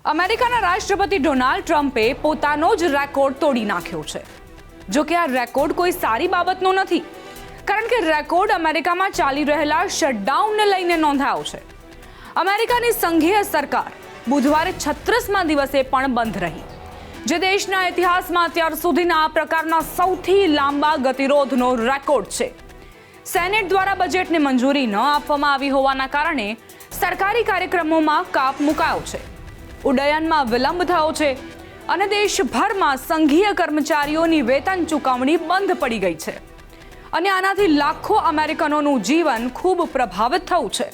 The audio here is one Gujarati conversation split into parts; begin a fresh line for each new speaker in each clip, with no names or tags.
અમેરિકાના રાષ્ટ્રપતિ ડોનાલ્ડ ટ્રમ્પે પોતાનો જ રેકોર્ડ તોડી નાખ્યો છે। જો કે આ રેકોર્ડ કોઈ સારી બાબતનો નથી, કારણ કે રેકોર્ડ અમેરિકામાં ચાલી રહેલા શટડાઉનને લઈને નોંધાયો છે। અમેરિકાની સંઘીય સરકાર બુધવારે 36મા દિવસે પણ બંધ રહી, જે દેશના ઇતિહાસમાં અત્યાર સુધીના આ પ્રકારના સૌથી લાંબા ગતિરોધનો રેકોર્ડ છે। સેનેટ દ્વારા બજેટને મંજૂરી ન આપવામાં આવી હોવાના કારણે સરકારી કાર્યક્રમોમાં કાપ મુકાયો છે, ઉડ્ડયનમાં વિલંબ થયો છે અને દેશભરમાં સંઘીય કર્મચારીઓની વેતન ચૂકવણી બંધ પડી ગઈ છે અને આનાથી લાખો અમેરિકનોનું જીવન ખૂબ પ્રભાવિત થયું છે।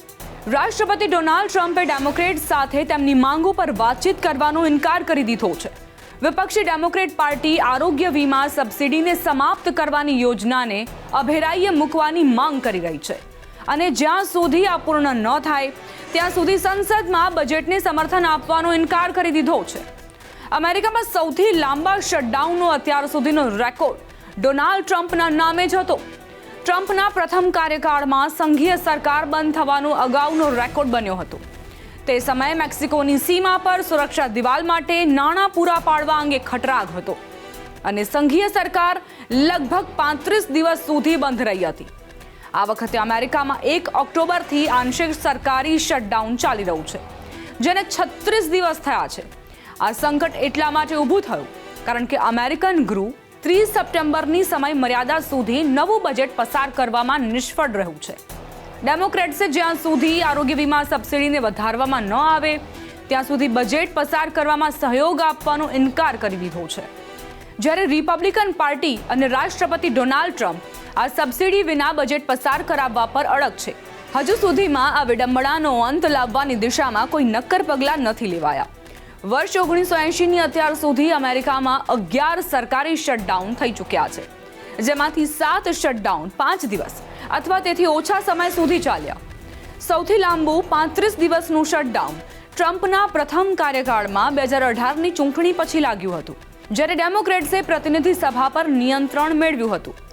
રાષ્ટ્રપતિ ડોનાલ્ડ ટ્રમ્પે ડેમોક્રેટ સાથે તેમની માંગો પર વાતચીત કરવાનો ઇનકાર કરી દીધો છે। વિપક્ષી ડેમોક્રેટ પાર્ટી આરોગ્ય વીમા સબસિડીને સમાપ્ત કરવાની યોજનાને અભેરાઈએ મૂકવાની માંગ કરી રહી છે અને જ્યાં સુધી આ પૂર્ણ ન થાય ત્યાં સુધી સંસદમાં બજેટને સમર્થન આપવાનો ઇનકાર કરી દીધો છે। અમેરિકામાં સૌથી લાંબા શટડાઉનનો અત્યાર સુધીનો રેકોર્ડ ડોનાલ્ડ ટ્રમ્પના નામે જ હતો। ટ્રમ્પના પ્રથમ કાર્યકાળમાં સંઘીય સરકાર બંધ થવાનો અગાઉનો રેકોર્ડ બન્યો હતો। તે સમયે મેક્સિકોની સીમા પર સુરક્ષા દિવાલ માટે નાણાં પૂરા પાડવા અંગે ખટરાગ હતો અને સંઘીય સરકાર લગભગ 35 દિવસ સુધી બંધ રહી હતી। આ વખતે અમેરિકામાં 1 ઓક્ટોબરથી આંશિક સરકારી શટડાઉન ચાલી રહ્યું છે, જેને 36 દિવસ થયા છે। આ સંકટ એટલા માટે ઊભું થયું કારણ કે અમેરિકન ગૃહ 30 સપ્ટેમ્બરની સમય મર્યાદા સુધી નવું બજેટ પસાર કરવામાં નિષ્ફળ રહ્યું છે। ડેમોક્રેટ્સે જ્યાં સુધી આરોગ્ય વીમા સબસિડીને વધારવામાં ન આવે ત્યાં સુધી બજેટ પસાર કરવામાં સહયોગ આપવાનો ઇનકાર કરી દીધો છે, જ્યારે રિપબ્લિકન પાર્ટી અને રાષ્ટ્રપતિ ડોનાલ્ડ ટ્રમ્પ આ સબસિડી વિના બજેટ પસાર કરાવવા પર અડગ છે। હજુ સુધીમાં આ વિડંબણાનો અંત લાવવાની દિશામાં કોઈ નક્કર પગલાં નથી લેવાયા। વર્ષ 1980ની અત્યાર સુધી અમેરિકામાં 11 સરકારી શટડાઉન થઈ ચૂક્યા છે, જેમાંથી 7 શટડાઉન 5 દિવસ અથવા તેથી ઓછા સમય સુધી ચાલ્યા। સૌથી લાંબુ 35 દિવસનું શટડાઉન ટ્રમ્પના પ્રથમ કાર્યકાળમાં 2018ની ચૂંટણી પછી લાગ્યું હતું, જ્યારે ડેમોક્રેટ્સે પ્રતિનિધિ સભા પર નિયંત્રણ મેળવ્યું હતું।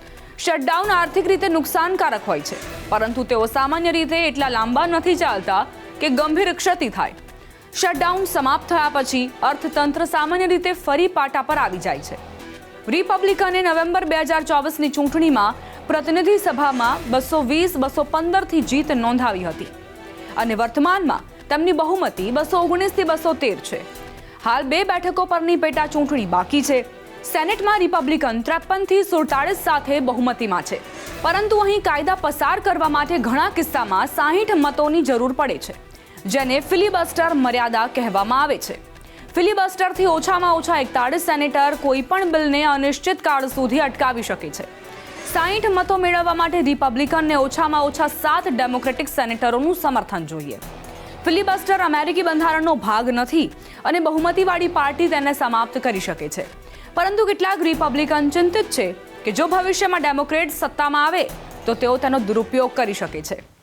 શટડાઉન આર્થિક રીતે નુકસાનકારક હોય છે, પરંતુ તેઓ સામાન્ય રીતે એટલા લાંબા નથી ચાલતા કે ગંભીર ક્ષતિ થાય। શટડાઉન સમાપ્ત થયા પછી અર્થતંત્ર સામાન્ય રીતે ફરી પાટા પર આવી જાય છે। રિપબ્લિકને નવેમ્બર 2024ની ચૂંટણીમાં પ્રતિનિધિ સભામાં 220-215થી જીત નોંધાવી હતી અને વર્તમાનમાં તેમની બહુમતી 219થી 213 છે। હાલ 2 બેઠકો પરની પેટા ચૂંટણી બાકી છે। સેનેટમાં રિપબ્લિકન 53થી 47 સાથે બહુમતીમાં છે, પરંતુ અહીં કાયદા પસાર કરવા માટે ઘણા કિસ્સામાં 60 મતોની જરૂર પડે છે, જેને ફિલિબસ્ટર મર્યાદા કહેવામાં આવે છે। ફિલિબસ્ટરથી ઓછામાં ઓછા 41 સેનેટર કોઈ પણ બિલને અનિશ્ચિત કાળ સુધી અટકાવી શકે છે। 60 મતો મેળવવા માટે રિપબ્લિકનને ઓછામાં ઓછા 7 ડેમોક્રેટિક સેનેટરોનું સમર્થન જોઈએ। ફિલિબસ્ટર અમેરિકી બંધારણનો ભાગ નથી અને બહુમતીવાળી પાર્ટી તેને સમાપ્ત કરી શકે છે, પરંતુ કેટલાક રિપબ્લિકન ચિંતિત છે કે જો ભવિષ્યમાં ડેમોક્રેટ સત્તામાં આવે તો તેઓ તેનો દુરુપયોગ કરી શકે છે।